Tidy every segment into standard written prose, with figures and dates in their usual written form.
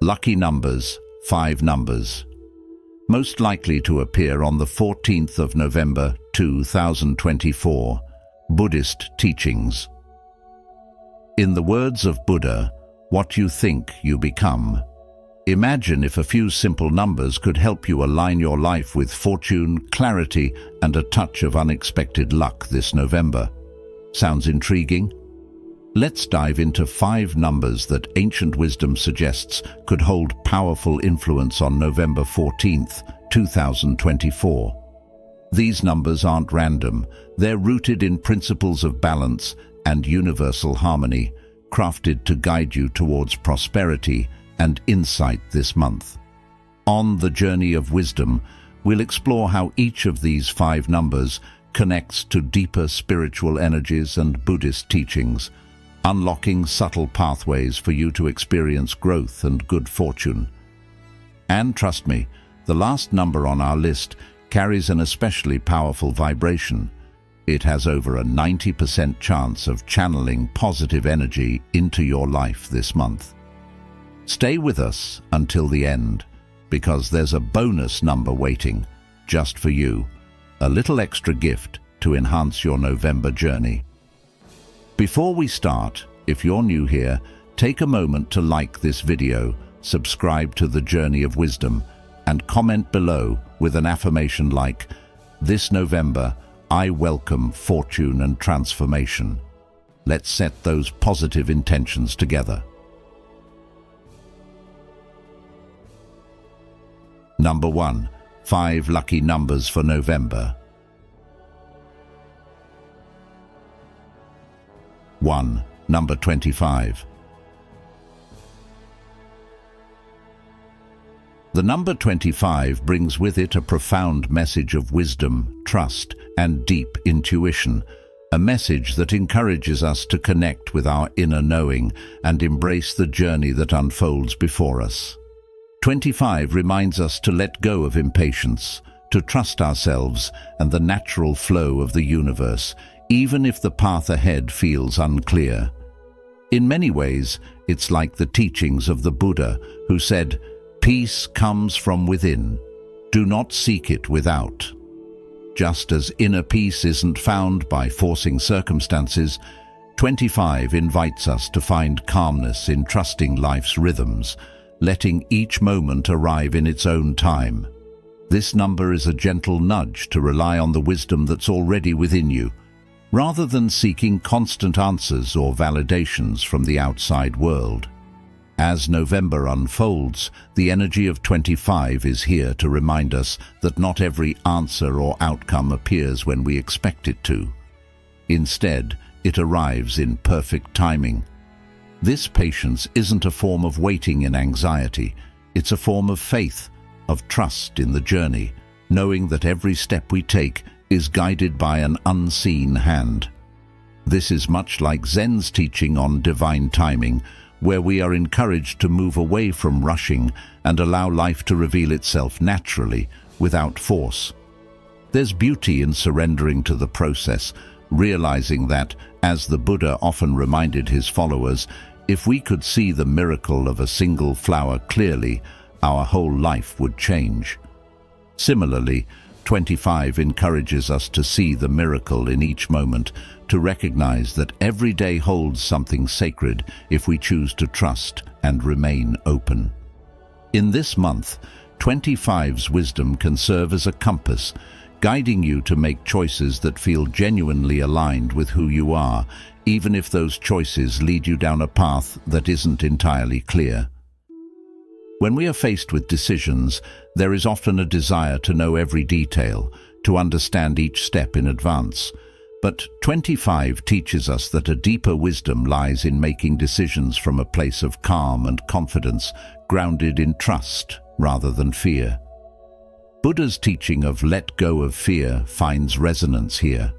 Lucky numbers, 5 numbers. Most likely to appear on the 14th of November 2024. Buddhist teachings. In the words of Buddha, what you think you become. Imagine if a few simple numbers could help you align your life with fortune, clarity, and a touch of unexpected luck this November. Sounds intriguing? Let's dive into 5 numbers that ancient wisdom suggests could hold powerful influence on November 14th, 2024. These numbers aren't random. They're rooted in principles of balance and universal harmony, crafted to guide you towards prosperity and insight this month. On the journey of wisdom, we'll explore how each of these 5 numbers connects to deeper spiritual energies and Buddhist teachings, unlocking subtle pathways for you to experience growth and good fortune. And trust me, the last number on our list carries an especially powerful vibration. It has over a 90% chance of channeling positive energy into your life this month. Stay with us until the end, because there's a bonus number waiting just for you, a little extra gift to enhance your November journey. Before we start, if you're new here, take a moment to like this video, subscribe to the Journey of Wisdom, and comment below with an affirmation like, "This November, I welcome fortune and transformation." Let's set those positive intentions together. Number 1. 5 lucky numbers for November. 1. Number 25. The number 25 brings with it a profound message of wisdom, trust, and deep intuition, a message that encourages us to connect with our inner knowing and embrace the journey that unfolds before us. 25 reminds us to let go of impatience, to trust ourselves and the natural flow of the universe, even if the path ahead feels unclear. In many ways, it's like the teachings of the Buddha, who said, "Peace comes from within. Do not seek it without." Just as inner peace isn't found by forcing circumstances, 25 invites us to find calmness in trusting life's rhythms, letting each moment arrive in its own time. This number is a gentle nudge to rely on the wisdom that's already within you, rather than seeking constant answers or validations from the outside world. As November unfolds, the energy of 25 is here to remind us that not every answer or outcome appears when we expect it to. Instead, it arrives in perfect timing. This patience isn't a form of waiting in anxiety. It's a form of faith, of trust in the journey, knowing that every step we take is guided by an unseen hand. This is much like Zen's teaching on divine timing, where we are encouraged to move away from rushing and allow life to reveal itself naturally, without force. There's beauty in surrendering to the process, realizing that, as the Buddha often reminded his followers, if we could see the miracle of a single flower clearly, our whole life would change. Similarly, 25 encourages us to see the miracle in each moment, to recognize that every day holds something sacred if we choose to trust and remain open. In this month, 25's wisdom can serve as a compass, guiding you to make choices that feel genuinely aligned with who you are, even if those choices lead you down a path that isn't entirely clear. When we are faced with decisions, there is often a desire to know every detail, to understand each step in advance. But 25 teaches us that a deeper wisdom lies in making decisions from a place of calm and confidence, grounded in trust rather than fear. Buddha's teaching of let go of fear finds resonance here.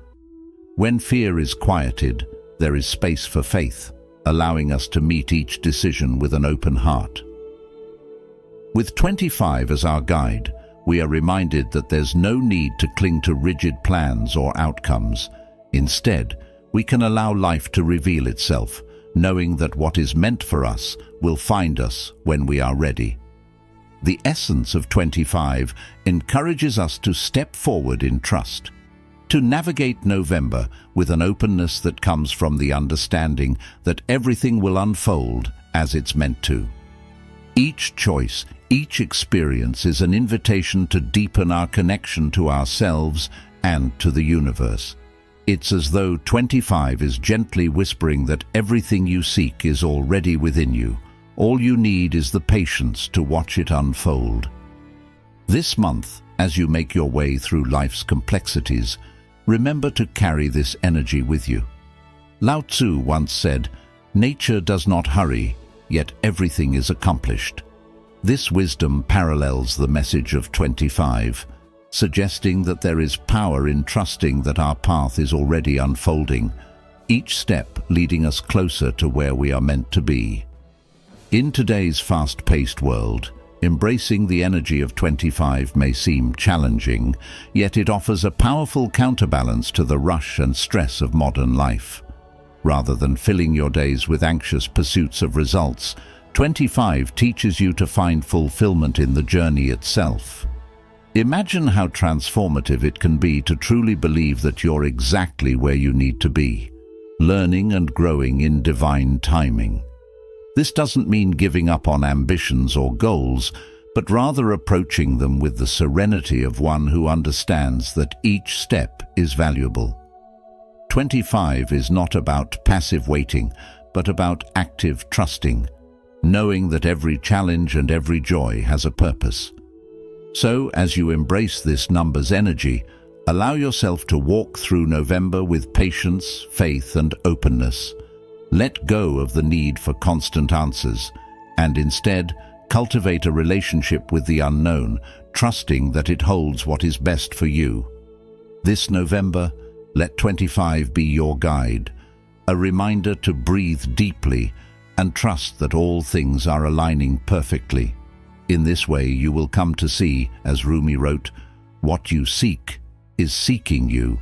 When fear is quieted, there is space for faith, allowing us to meet each decision with an open heart. With 25 as our guide, we are reminded that there's no need to cling to rigid plans or outcomes. Instead, we can allow life to reveal itself, knowing that what is meant for us will find us when we are ready. The essence of 25 encourages us to step forward in trust, to navigate November with an openness that comes from the understanding that everything will unfold as it's meant to. Each choice, each experience is an invitation to deepen our connection to ourselves and to the universe. It's as though 25 is gently whispering that everything you seek is already within you. All you need is the patience to watch it unfold. This month, as you make your way through life's complexities, remember to carry this energy with you. Lao Tzu once said, "Nature does not hurry, yet everything is accomplished." This wisdom parallels the message of 25, suggesting that there is power in trusting that our path is already unfolding, each step leading us closer to where we are meant to be. In today's fast-paced world, embracing the energy of 25 may seem challenging, yet it offers a powerful counterbalance to the rush and stress of modern life. Rather than filling your days with anxious pursuits of results, 25 teaches you to find fulfillment in the journey itself. Imagine how transformative it can be to truly believe that you're exactly where you need to be, learning and growing in divine timing. This doesn't mean giving up on ambitions or goals, but rather approaching them with the serenity of one who understands that each step is valuable. 25 is not about passive waiting, but about active trusting, knowing that every challenge and every joy has a purpose. So, as you embrace this number's energy, allow yourself to walk through November with patience, faith, and openness. Let go of the need for constant answers, and instead cultivate a relationship with the unknown, trusting that it holds what is best for you. This November, let 25 be your guide, a reminder to breathe deeply and trust that all things are aligning perfectly. In this way, you will come to see, as Rumi wrote, "What you seek is seeking you."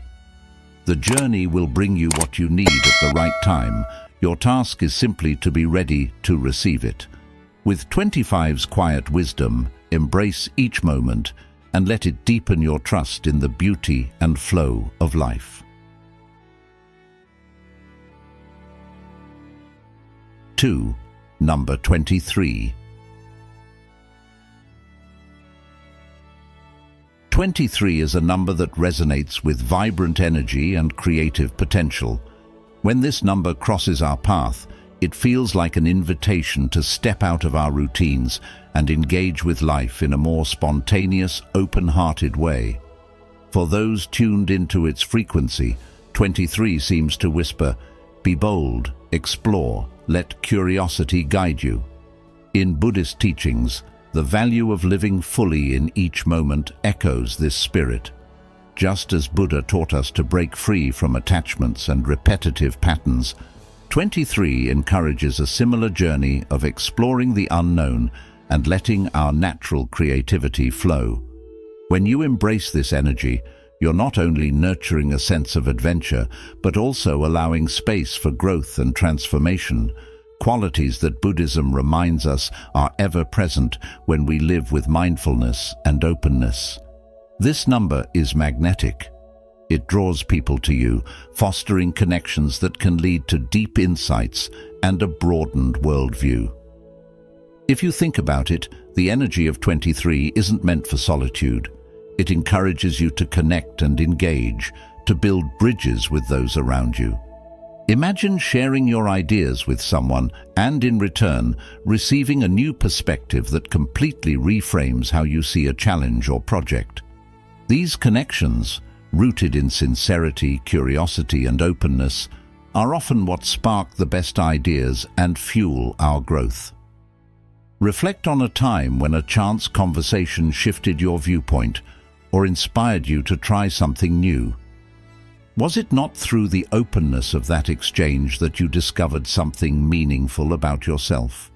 The journey will bring you what you need at the right time. Your task is simply to be ready to receive it. With 25's quiet wisdom, embrace each moment and let it deepen your trust in the beauty and flow of life. 2. Number 23. 23 is a number that resonates with vibrant energy and creative potential. When this number crosses our path, it feels like an invitation to step out of our routines and engage with life in a more spontaneous, open-hearted way. For those tuned into its frequency, 23 seems to whisper, "Be bold, explore, let curiosity guide you." In Buddhist teachings, the value of living fully in each moment echoes this spirit. Just as Buddha taught us to break free from attachments and repetitive patterns, 23 encourages a similar journey of exploring the unknown and letting our natural creativity flow. When you embrace this energy, you're not only nurturing a sense of adventure, but also allowing space for growth and transformation, qualities that Buddhism reminds us are ever present when we live with mindfulness and openness. This number is magnetic. It draws people to you, fostering connections that can lead to deep insights and a broadened worldview. If you think about it, the energy of 23 isn't meant for solitude. It encourages you to connect and engage, to build bridges with those around you. Imagine sharing your ideas with someone and, in return, receiving a new perspective that completely reframes how you see a challenge or project. These connections, rooted in sincerity, curiosity, and openness, are often what spark the best ideas and fuel our growth. Reflect on a time when a chance conversation shifted your viewpoint or inspired you to try something new. Was it not through the openness of that exchange that you discovered something meaningful about yourself?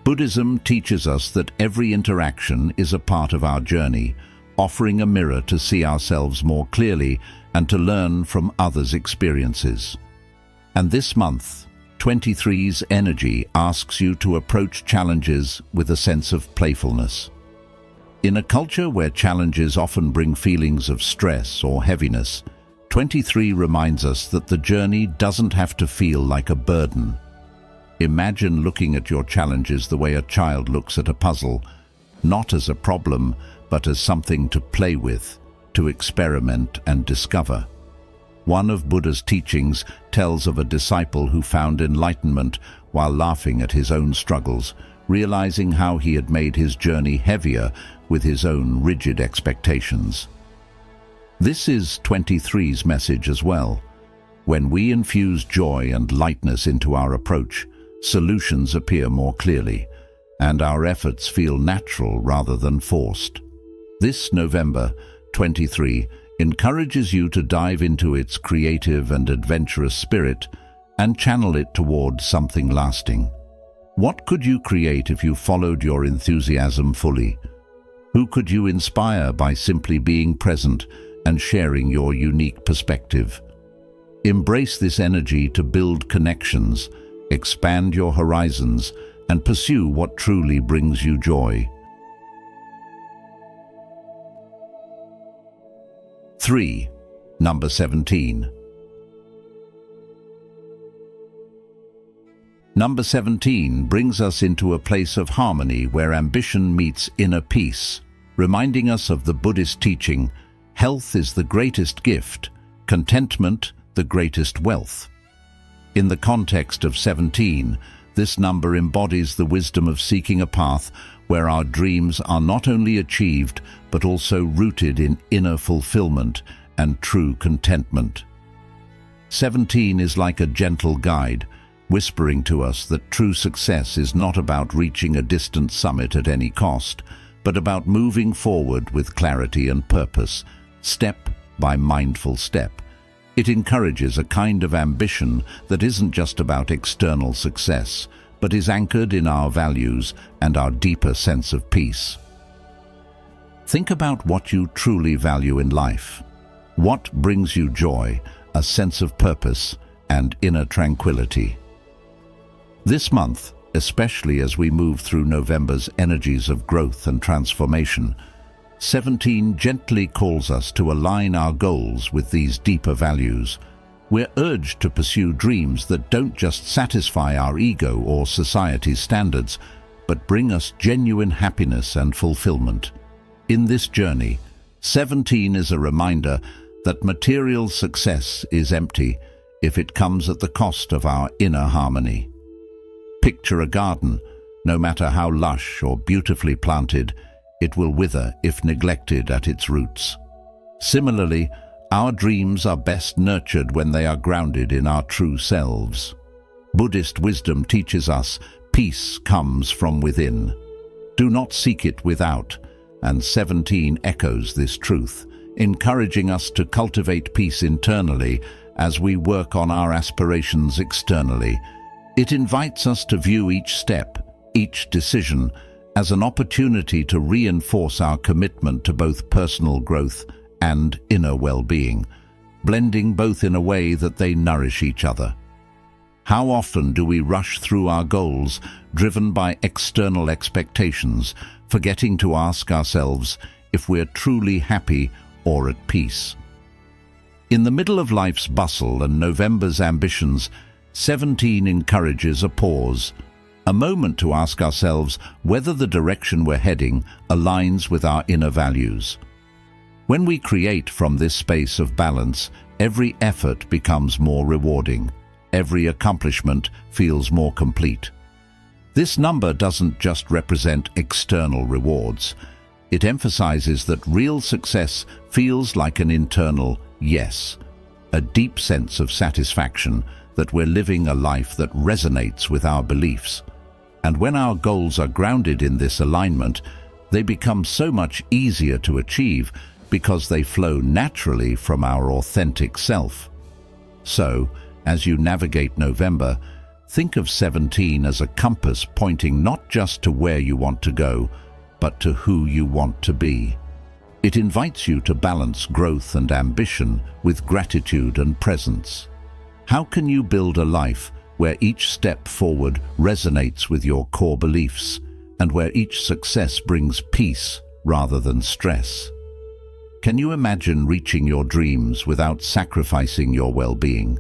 Buddhism teaches us that every interaction is a part of our journey, offering a mirror to see ourselves more clearly and to learn from others' experiences. And this month, 23's energy asks you to approach challenges with a sense of playfulness. In a culture where challenges often bring feelings of stress or heaviness, 23 reminds us that the journey doesn't have to feel like a burden. Imagine looking at your challenges the way a child looks at a puzzle, not as a problem, but as something to play with, to experiment and discover. One of Buddha's teachings tells of a disciple who found enlightenment while laughing at his own struggles, realizing how he had made his journey heavier with his own rigid expectations. This is 23's message as well. When we infuse joy and lightness into our approach, solutions appear more clearly, and our efforts feel natural rather than forced. This November, 23 encourages you to dive into its creative and adventurous spirit and channel it towards something lasting. What could you create if you followed your enthusiasm fully? Who could you inspire by simply being present and sharing your unique perspective? Embrace this energy to build connections, expand your horizons, and pursue what truly brings you joy. 3. Number 17. Number 17 brings us into a place of harmony where ambition meets inner peace, reminding us of the Buddhist teaching, health is the greatest gift, contentment the greatest wealth. In the context of 17, this number embodies the wisdom of seeking a path where our dreams are not only achieved but also rooted in inner fulfillment and true contentment. 17 is like a gentle guide, whispering to us that true success is not about reaching a distant summit at any cost, but about moving forward with clarity and purpose, step by mindful step. It encourages a kind of ambition that isn't just about external success, but is anchored in our values and our deeper sense of peace. Think about what you truly value in life. What brings you joy, a sense of purpose, and inner tranquility? This month, especially as we move through November's energies of growth and transformation, 17 gently calls us to align our goals with these deeper values. We're urged to pursue dreams that don't just satisfy our ego or society's standards, but bring us genuine happiness and fulfillment. In this journey, 17 is a reminder that material success is empty if it comes at the cost of our inner harmony. Picture a garden. No matter how lush or beautifully planted, it will wither if neglected at its roots. Similarly, our dreams are best nurtured when they are grounded in our true selves. Buddhist wisdom teaches us peace comes from within. Do not seek it without, and 17 echoes this truth, encouraging us to cultivate peace internally as we work on our aspirations externally. It invites us to view each step, each decision, as an opportunity to reinforce our commitment to both personal growth and inner well-being, blending both in a way that they nourish each other. How often do we rush through our goals, driven by external expectations, forgetting to ask ourselves if we're truly happy or at peace? In the middle of life's bustle and November's ambitions, 17 encourages a pause, a moment to ask ourselves whether the direction we're heading aligns with our inner values. When we create from this space of balance, every effort becomes more rewarding. Every accomplishment feels more complete. This number doesn't just represent external rewards. It emphasizes that real success feels like an internal yes, a deep sense of satisfaction that we're living a life that resonates with our beliefs. And when our goals are grounded in this alignment, they become so much easier to achieve because they flow naturally from our authentic self. So, as you navigate November, think of 17 as a compass pointing not just to where you want to go, but to who you want to be. It invites you to balance growth and ambition with gratitude and presence. How can you build a life where each step forward resonates with your core beliefs, and where each success brings peace rather than stress. Can you imagine reaching your dreams without sacrificing your well-being?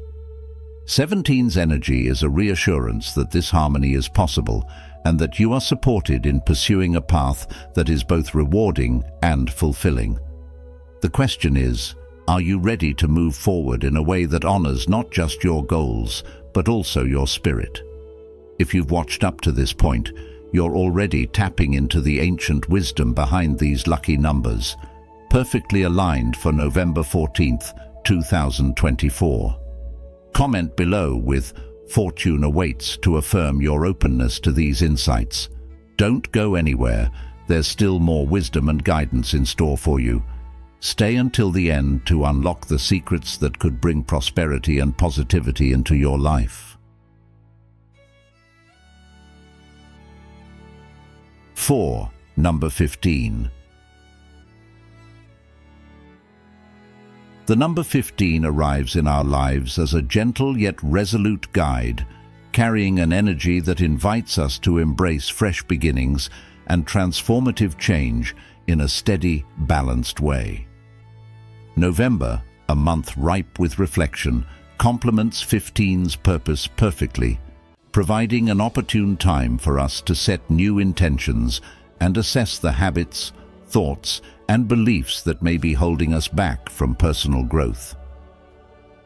17's energy is a reassurance that this harmony is possible and that you are supported in pursuing a path that is both rewarding and fulfilling. The question is, are you ready to move forward in a way that honors not just your goals, but also your spirit? If you've watched up to this point, you're already tapping into the ancient wisdom behind these lucky numbers, perfectly aligned for November 14th, 2024. Comment below with "Fortune awaits" to affirm your openness to these insights. Don't go anywhere. There's still more wisdom and guidance in store for you. Stay until the end to unlock the secrets that could bring prosperity and positivity into your life. 4. Number 15. The number 15 arrives in our lives as a gentle yet resolute guide, carrying an energy that invites us to embrace fresh beginnings and transformative change in a steady, balanced way. November, a month ripe with reflection, complements 15's purpose perfectly, providing an opportune time for us to set new intentions and assess the habits, thoughts, and beliefs that may be holding us back from personal growth.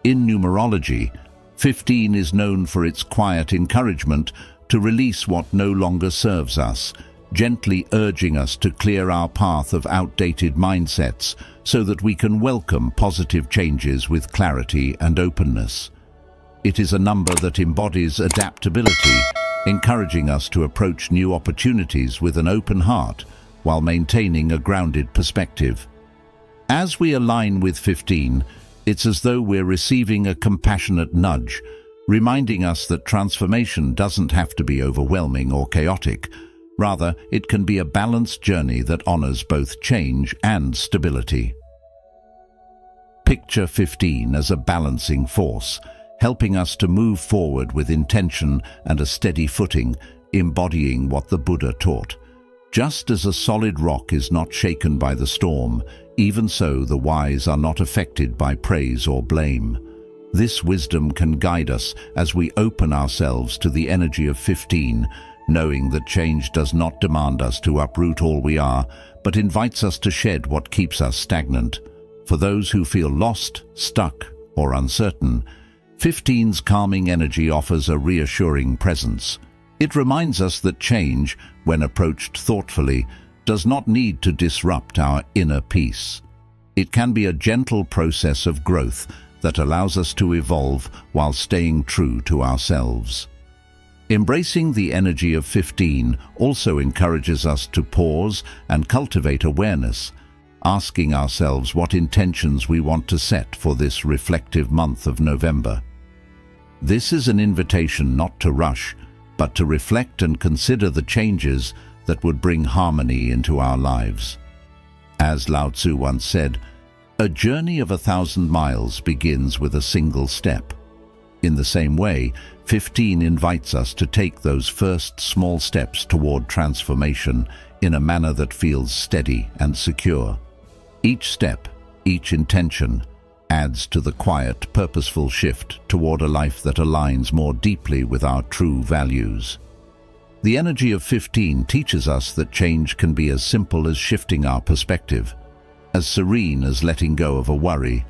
In numerology, 15 is known for its quiet encouragement to release what no longer serves us, gently urging us to clear our path of outdated mindsets so that we can welcome positive changes with clarity and openness. It is a number that embodies adaptability, encouraging us to approach new opportunities with an open heart while maintaining a grounded perspective. As we align with 15, it's as though we're receiving a compassionate nudge, reminding us that transformation doesn't have to be overwhelming or chaotic. Rather, it can be a balanced journey that honors both change and stability. Picture 15 as a balancing force, helping us to move forward with intention and a steady footing, embodying what the Buddha taught. Just as a solid rock is not shaken by the storm, even so the wise are not affected by praise or blame. This wisdom can guide us as we open ourselves to the energy of 15, knowing that change does not demand us to uproot all we are, but invites us to shed what keeps us stagnant. For those who feel lost, stuck, or uncertain, 15's calming energy offers a reassuring presence. It reminds us that change, when approached thoughtfully, does not need to disrupt our inner peace. It can be a gentle process of growth that allows us to evolve while staying true to ourselves. Embracing the energy of 15 also encourages us to pause and cultivate awareness, asking ourselves what intentions we want to set for this reflective month of November. This is an invitation not to rush, but to reflect and consider the changes that would bring harmony into our lives. As Lao Tzu once said, "A journey of 1,000 miles begins with a single step." In the same way, 15 invites us to take those first small steps toward transformation in a manner that feels steady and secure. Each step, each intention, adds to the quiet, purposeful shift toward a life that aligns more deeply with our true values. The energy of 15 teaches us that change can be as simple as shifting our perspective, as serene as letting go of a worry,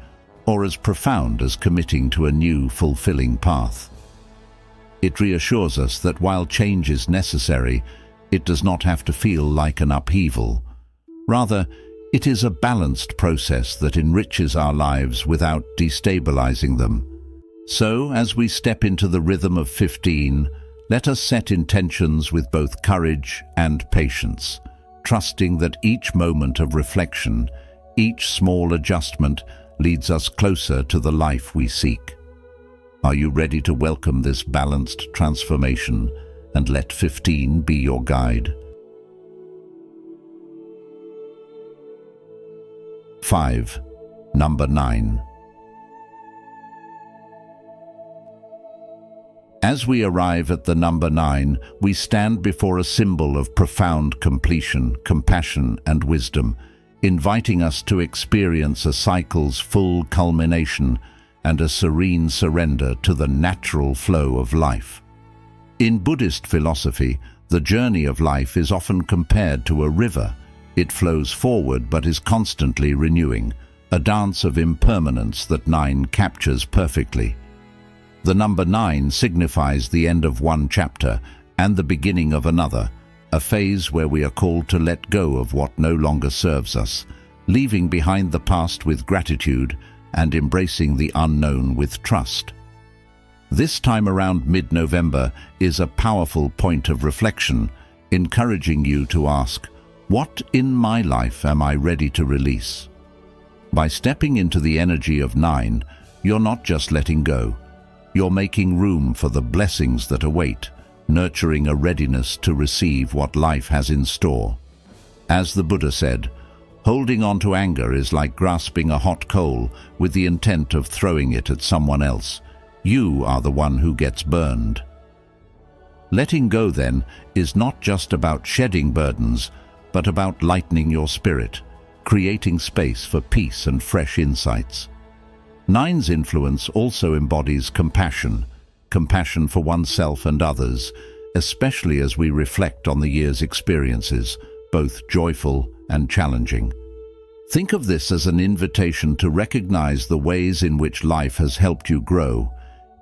or as profound as committing to a new, fulfilling path. It reassures us that while change is necessary, it does not have to feel like an upheaval. Rather, it is a balanced process that enriches our lives without destabilizing them. So, as we step into the rhythm of 15, let us set intentions with both courage and patience, trusting that each moment of reflection, each small adjustment, leads us closer to the life we seek. Are you ready to welcome this balanced transformation and let 15 be your guide? 5. Number 9. As we arrive at the number 9, we stand before a symbol of profound completion, compassion, and wisdom, inviting us to experience a cycle's full culmination and a serene surrender to the natural flow of life. In Buddhist philosophy, the journey of life is often compared to a river. It flows forward but is constantly renewing, a dance of impermanence that 9 captures perfectly. The number 9 signifies the end of one chapter and the beginning of another, a phase where we are called to let go of what no longer serves us, leaving behind the past with gratitude and embracing the unknown with trust. This time around mid-November is a powerful point of reflection, encouraging you to ask, what in my life am I ready to release? By stepping into the energy of 9, you're not just letting go. You're making room for the blessings that await, nurturing a readiness to receive what life has in store. As the Buddha said, holding on to anger is like grasping a hot coal with the intent of throwing it at someone else. You are the one who gets burned. Letting go, then, is not just about shedding burdens, but about lightening your spirit, creating space for peace and fresh insights. 9's influence also embodies compassion, compassion for oneself and others, especially as we reflect on the year's experiences, both joyful and challenging. Think of this as an invitation to recognize the ways in which life has helped you grow,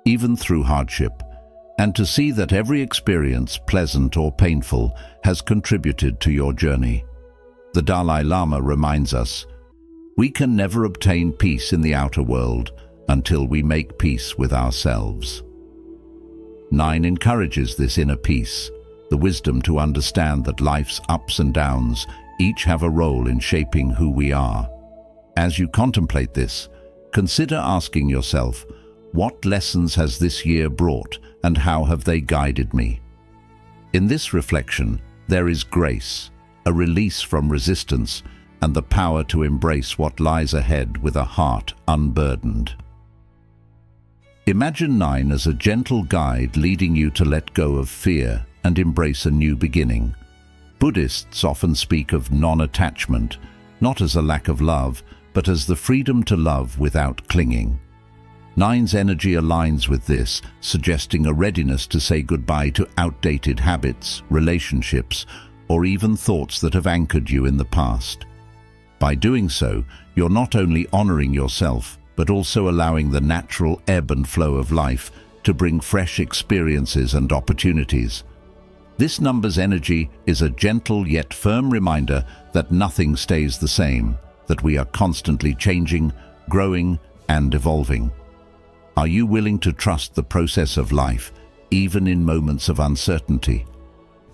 even through hardship, and to see that every experience, pleasant or painful, has contributed to your journey. The Dalai Lama reminds us, we can never obtain peace in the outer world until we make peace with ourselves. 9 encourages this inner peace, the wisdom to understand that life's ups and downs each have a role in shaping who we are. As you contemplate this, consider asking yourself, what lessons has this year brought and how have they guided me? In this reflection, there is grace, a release from resistance, and the power to embrace what lies ahead with a heart unburdened. Imagine 9 as a gentle guide leading you to let go of fear and embrace a new beginning. Buddhists often speak of non-attachment, not as a lack of love, but as the freedom to love without clinging. 9's energy aligns with this, suggesting a readiness to say goodbye to outdated habits, relationships, or even thoughts that have anchored you in the past. By doing so, you're not only honoring yourself, but also allowing the natural ebb and flow of life to bring fresh experiences and opportunities. This number's energy is a gentle yet firm reminder that nothing stays the same, that we are constantly changing, growing, and evolving. Are you willing to trust the process of life, even in moments of uncertainty?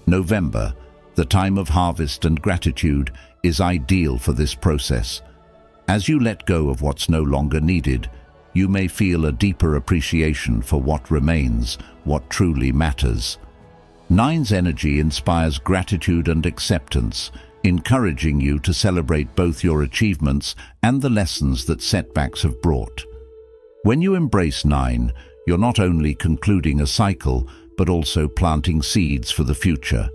November, the time of harvest and gratitude, is ideal for this process. As you let go of what's no longer needed, you may feel a deeper appreciation for what remains, what truly matters. 9's energy inspires gratitude and acceptance, encouraging you to celebrate both your achievements and the lessons that setbacks have brought. When you embrace 9, you're not only concluding a cycle, but also planting seeds for the future.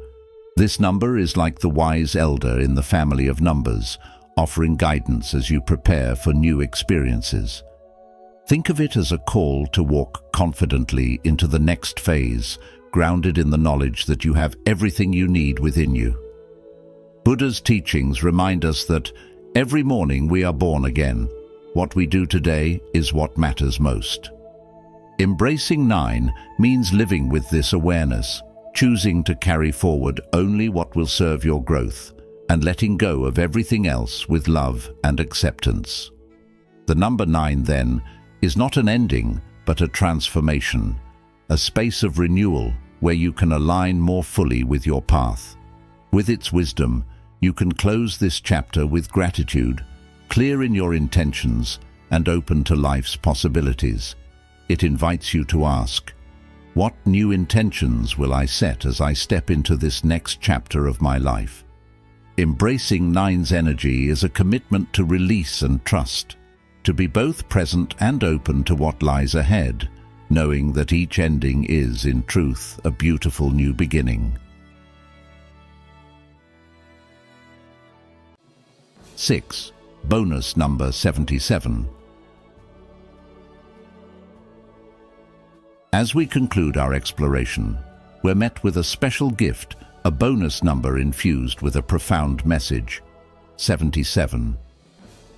This number is like the wise elder in the family of numbers, offering guidance as you prepare for new experiences. Think of it as a call to walk confidently into the next phase, grounded in the knowledge that you have everything you need within you. Buddha's teachings remind us that every morning we are born again. What we do today is what matters most. Embracing 9 means living with this awareness, choosing to carry forward only what will serve your growth, and letting go of everything else with love and acceptance. The number 9, then, is not an ending, but a transformation, a space of renewal where you can align more fully with your path. With its wisdom, you can close this chapter with gratitude, clear in your intentions, and open to life's possibilities. It invites you to ask, what new intentions will I set as I step into this next chapter of my life? Embracing 9's energy is a commitment to release and trust, to be both present and open to what lies ahead, knowing that each ending is, in truth, a beautiful new beginning. 6. Bonus number 77. As we conclude our exploration, we're met with a special gift, a bonus number infused with a profound message, 77.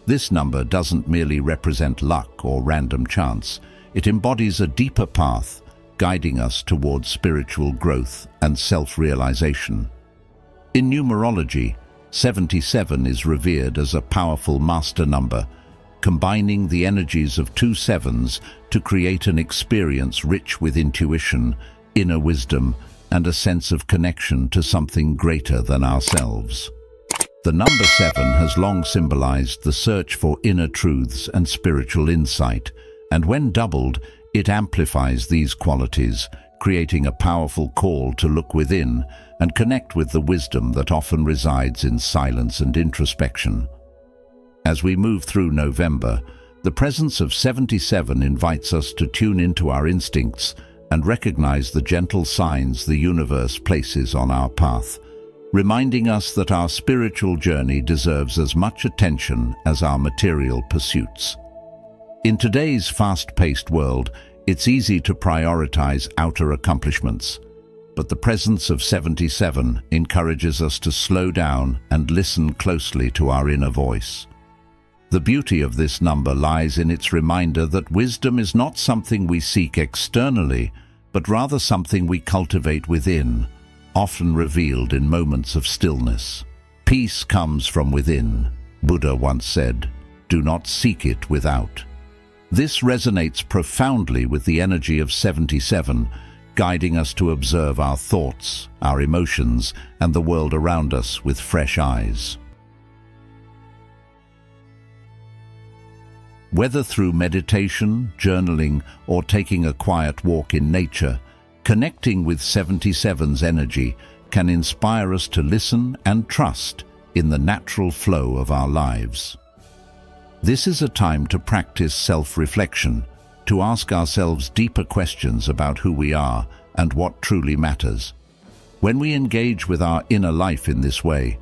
This number doesn't merely represent luck or random chance. It embodies a deeper path, guiding us towards spiritual growth and self-realization. In numerology, 77 is revered as a powerful master number, combining the energies of two sevens to create an experience rich with intuition, inner wisdom, and a sense of connection to something greater than ourselves. The number 7 has long symbolized the search for inner truths and spiritual insight, and when doubled, it amplifies these qualities, creating a powerful call to look within and connect with the wisdom that often resides in silence and introspection. As we move through November, the presence of 77 invites us to tune into our instincts and recognize the gentle signs the universe places on our path, reminding us that our spiritual journey deserves as much attention as our material pursuits. In today's fast-paced world, it's easy to prioritize outer accomplishments, but the presence of 77 encourages us to slow down and listen closely to our inner voice. The beauty of this number lies in its reminder that wisdom is not something we seek externally, but rather something we cultivate within, often revealed in moments of stillness. Peace comes from within, Buddha once said. Do not seek it without. This resonates profoundly with the energy of 77, guiding us to observe our thoughts, our emotions, and the world around us with fresh eyes. Whether through meditation, journaling, or taking a quiet walk in nature, connecting with 77's energy can inspire us to listen and trust in the natural flow of our lives. This is a time to practice self-reflection, to ask ourselves deeper questions about who we are and what truly matters. When we engage with our inner life in this way,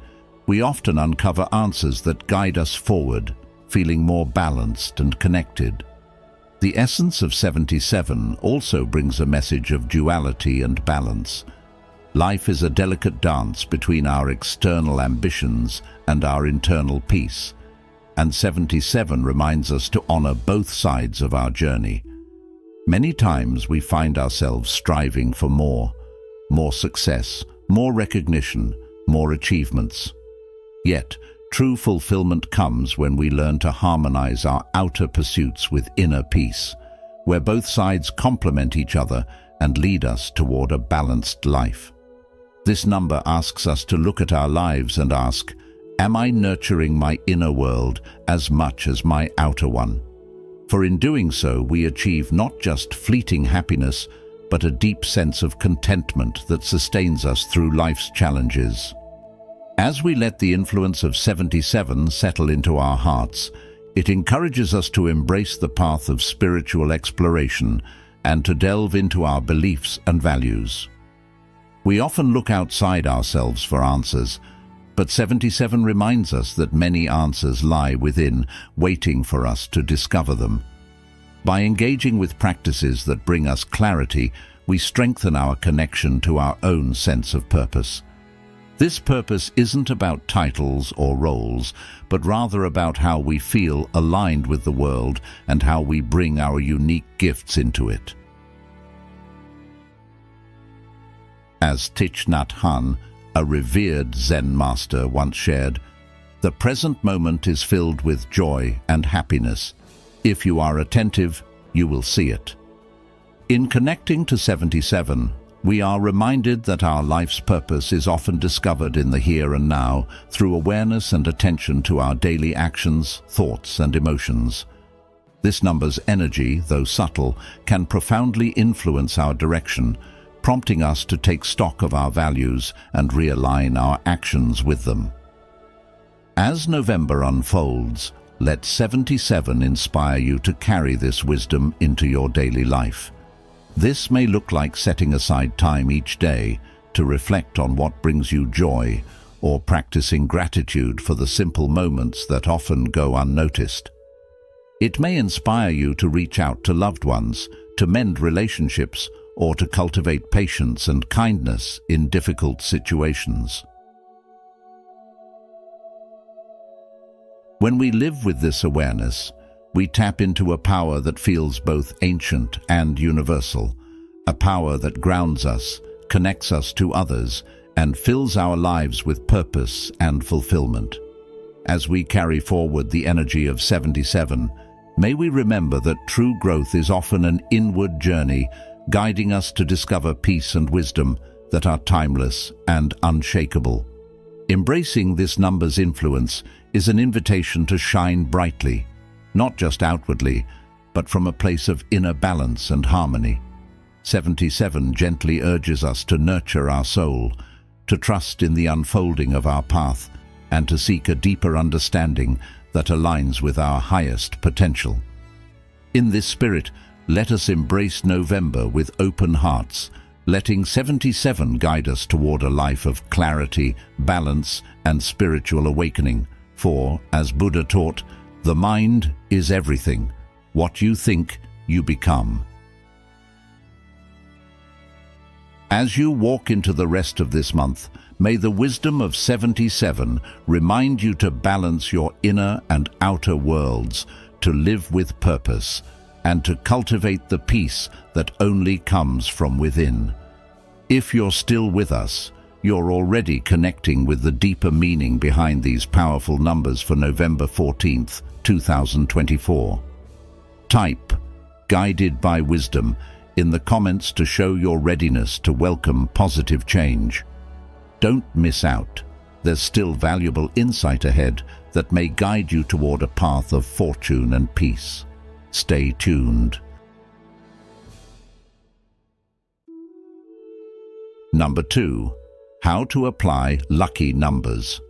we often uncover answers that guide us forward, feeling more balanced and connected. The essence of 77 also brings a message of duality and balance. Life is a delicate dance between our external ambitions and our internal peace, and 77 reminds us to honor both sides of our journey. Many times we find ourselves striving for more success, more recognition, more achievements. Yet, true fulfillment comes when we learn to harmonize our outer pursuits with inner peace, where both sides complement each other and lead us toward a balanced life. This number asks us to look at our lives and ask, am I nurturing my inner world as much as my outer one? For in doing so, we achieve not just fleeting happiness, but a deep sense of contentment that sustains us through life's challenges. As we let the influence of 77 settle into our hearts, it encourages us to embrace the path of spiritual exploration and to delve into our beliefs and values. We often look outside ourselves for answers, but 77 reminds us that many answers lie within, waiting for us to discover them. By engaging with practices that bring us clarity, we strengthen our connection to our own sense of purpose. This purpose isn't about titles or roles, but rather about how we feel aligned with the world and how we bring our unique gifts into it. As Thich Nhat Hanh, a revered Zen master, once shared, the present moment is filled with joy and happiness. If you are attentive, you will see it. In connecting to 77, we are reminded that our life's purpose is often discovered in the here and now through awareness and attention to our daily actions, thoughts, and emotions. This number's energy, though subtle, can profoundly influence our direction, prompting us to take stock of our values and realign our actions with them. As November unfolds, let 77 inspire you to carry this wisdom into your daily life. This may look like setting aside time each day to reflect on what brings you joy, or practicing gratitude for the simple moments that often go unnoticed. It may inspire you to reach out to loved ones, to mend relationships, or to cultivate patience and kindness in difficult situations. When we live with this awareness, we tap into a power that feels both ancient and universal, a power that grounds us, connects us to others, and fills our lives with purpose and fulfillment. As we carry forward the energy of 77, may we remember that true growth is often an inward journey, guiding us to discover peace and wisdom that are timeless and unshakable. Embracing this number's influence is an invitation to shine brightly, not just outwardly, but from a place of inner balance and harmony. 77 gently urges us to nurture our soul, to trust in the unfolding of our path, and to seek a deeper understanding that aligns with our highest potential. In this spirit, let us embrace November with open hearts, letting 77 guide us toward a life of clarity, balance, and spiritual awakening. For, as Buddha taught, the mind is everything. What you think, you become. As you walk into the rest of this month, may the wisdom of 77 remind you to balance your inner and outer worlds, to live with purpose, and to cultivate the peace that only comes from within. If you're still with us, you're already connecting with the deeper meaning behind these powerful numbers for November 14th, 2024. Type "Guided by Wisdom" in the comments to show your readiness to welcome positive change. Don't miss out. There's still valuable insight ahead that may guide you toward a path of fortune and peace. Stay tuned. Number 2. How to apply lucky numbers.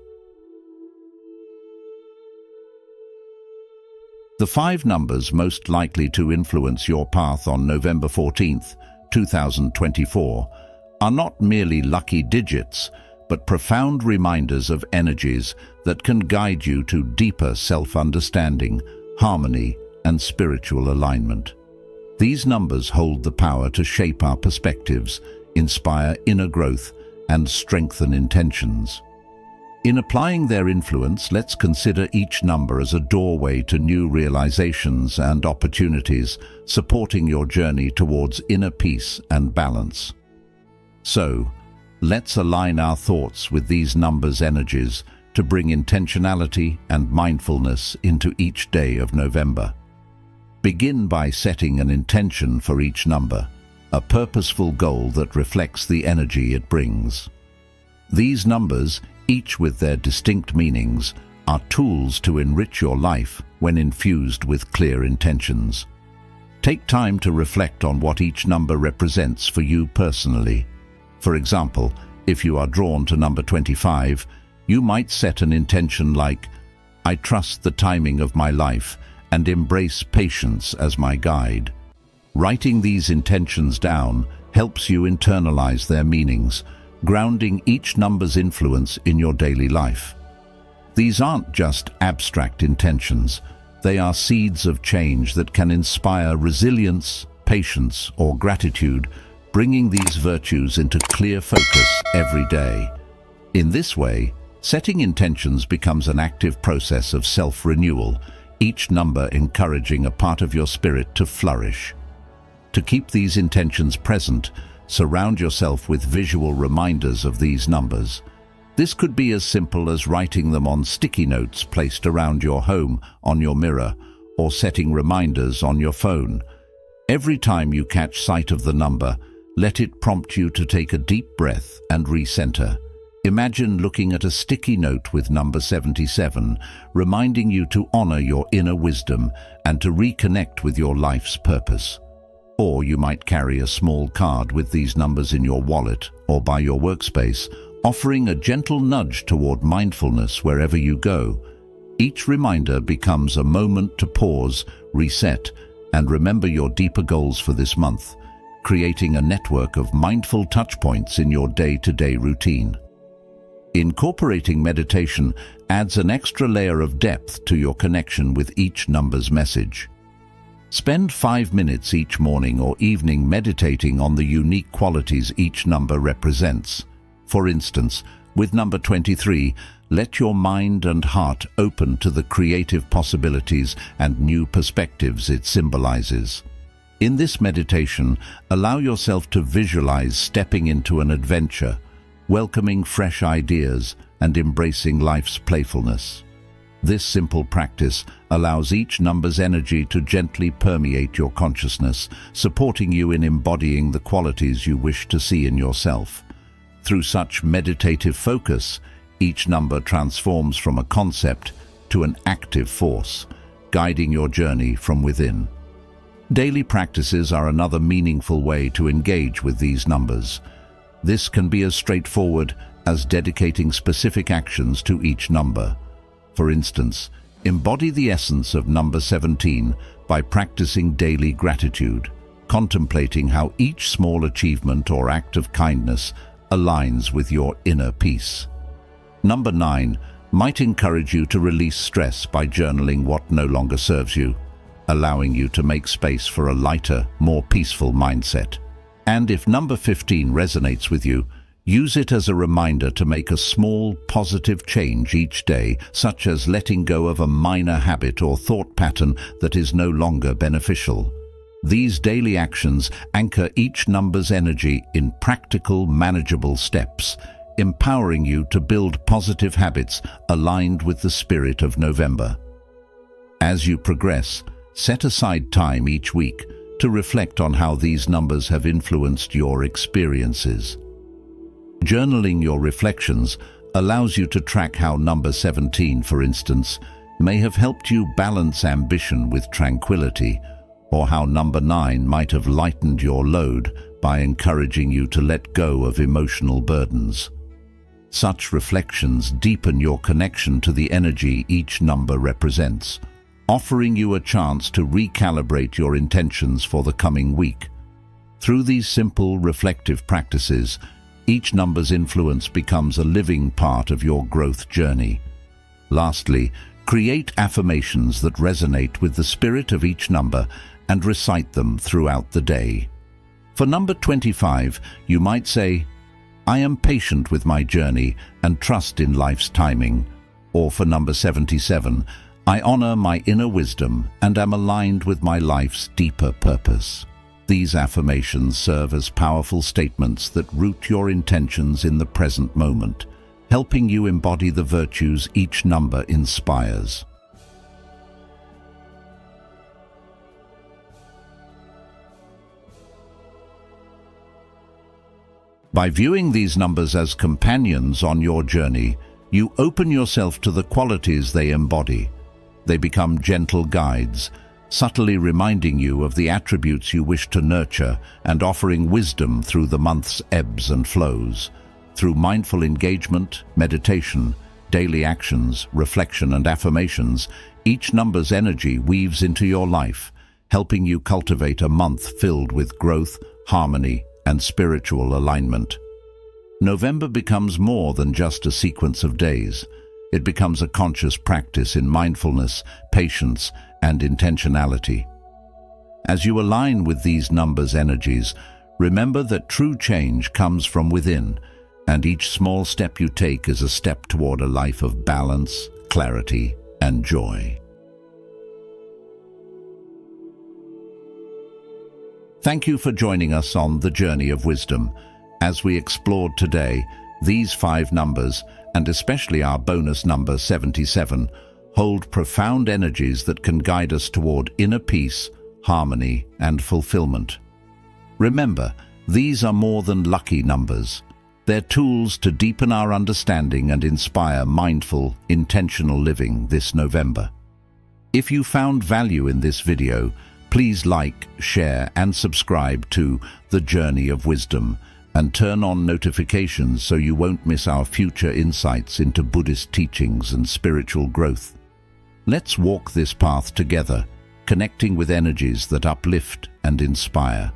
The 5 numbers most likely to influence your path on November 14th, 2024 are not merely lucky digits, but profound reminders of energies that can guide you to deeper self-understanding, harmony, and spiritual alignment. These numbers hold the power to shape our perspectives, inspire inner growth, and strengthen intentions. In applying their influence, let's consider each number as a doorway to new realizations and opportunities, supporting your journey towards inner peace and balance. So, let's align our thoughts with these numbers' energies to bring intentionality and mindfulness into each day of November. Begin by setting an intention for each number, a purposeful goal that reflects the energy it brings. These numbers, each with their distinct meanings, are tools to enrich your life when infused with clear intentions. Take time to reflect on what each number represents for you personally. For example, if you are drawn to number 25, you might set an intention like, "I trust the timing of my life and embrace patience as my guide." Writing these intentions down helps you internalize their meanings, grounding each number's influence in your daily life. These aren't just abstract intentions. They are seeds of change that can inspire resilience, patience, or gratitude, bringing these virtues into clear focus every day. In this way, setting intentions becomes an active process of self-renewal, each number encouraging a part of your spirit to flourish. To keep these intentions present, surround yourself with visual reminders of these numbers. This could be as simple as writing them on sticky notes placed around your home, on your mirror, or setting reminders on your phone. Every time you catch sight of the number, let it prompt you to take a deep breath and recenter. Imagine looking at a sticky note with number 77, reminding you to honor your inner wisdom and to reconnect with your life's purpose. Or you might carry a small card with these numbers in your wallet or by your workspace, offering a gentle nudge toward mindfulness wherever you go. Each reminder becomes a moment to pause, reset, and remember your deeper goals for this month, creating a network of mindful touchpoints in your day-to-day routine. Incorporating meditation adds an extra layer of depth to your connection with each number's message. Spend 5 minutes each morning or evening meditating on the unique qualities each number represents. For instance, with number 23, let your mind and heart open to the creative possibilities and new perspectives it symbolizes. In this meditation, allow yourself to visualize stepping into an adventure, welcoming fresh ideas and embracing life's playfulness. This simple practice allows each number's energy to gently permeate your consciousness, supporting you in embodying the qualities you wish to see in yourself. Through such meditative focus, each number transforms from a concept to an active force, guiding your journey from within. Daily practices are another meaningful way to engage with these numbers. This can be as straightforward as dedicating specific actions to each number. For instance, embody the essence of number 17 by practicing daily gratitude, contemplating how each small achievement or act of kindness aligns with your inner peace. Number 9 might encourage you to release stress by journaling what no longer serves you, allowing you to make space for a lighter, more peaceful mindset. And if number 15 resonates with you, use it as a reminder to make a small, positive change each day, such as letting go of a minor habit or thought pattern that is no longer beneficial. These daily actions anchor each number's energy in practical, manageable steps, empowering you to build positive habits aligned with the spirit of November. As you progress, set aside time each week to reflect on how these numbers have influenced your experiences. Journaling your reflections allows you to track how number 17, for instance, may have helped you balance ambition with tranquility, or how number 9 might have lightened your load by encouraging you to let go of emotional burdens. Such reflections deepen your connection to the energy each number represents, offering you a chance to recalibrate your intentions for the coming week. Through these simple, reflective practices, each number's influence becomes a living part of your growth journey. Lastly, create affirmations that resonate with the spirit of each number and recite them throughout the day. For number 25, you might say, "I am patient with my journey and trust in life's timing." Or for number 77, "I honor my inner wisdom and am aligned with my life's deeper purpose." These affirmations serve as powerful statements that root your intentions in the present moment, helping you embody the virtues each number inspires. By viewing these numbers as companions on your journey, you open yourself to the qualities they embody. They become gentle guides, subtly reminding you of the attributes you wish to nurture and offering wisdom through the month's ebbs and flows. Through mindful engagement, meditation, daily actions, reflection and affirmations, each number's energy weaves into your life, helping you cultivate a month filled with growth, harmony, and spiritual alignment. November becomes more than just a sequence of days. It becomes a conscious practice in mindfulness, patience, and intentionality. As you align with these numbers' energies, remember that true change comes from within, and each small step you take is a step toward a life of balance, clarity, and joy. Thank you for joining us on the Journey of Wisdom. As we explored today, these 5 numbers, and especially our bonus number 77, hold profound energies that can guide us toward inner peace, harmony, and fulfillment. Remember, these are more than lucky numbers. They're tools to deepen our understanding and inspire mindful, intentional living this November. If you found value in this video, please like, share, and subscribe to The Journey of Wisdom, and turn on notifications so you won't miss our future insights into Buddhist teachings and spiritual growth. Let's walk this path together, connecting with energies that uplift and inspire.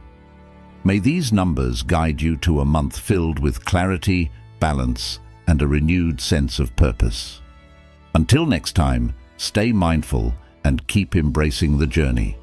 May these numbers guide you to a month filled with clarity, balance, and a renewed sense of purpose. Until next time, stay mindful and keep embracing the journey.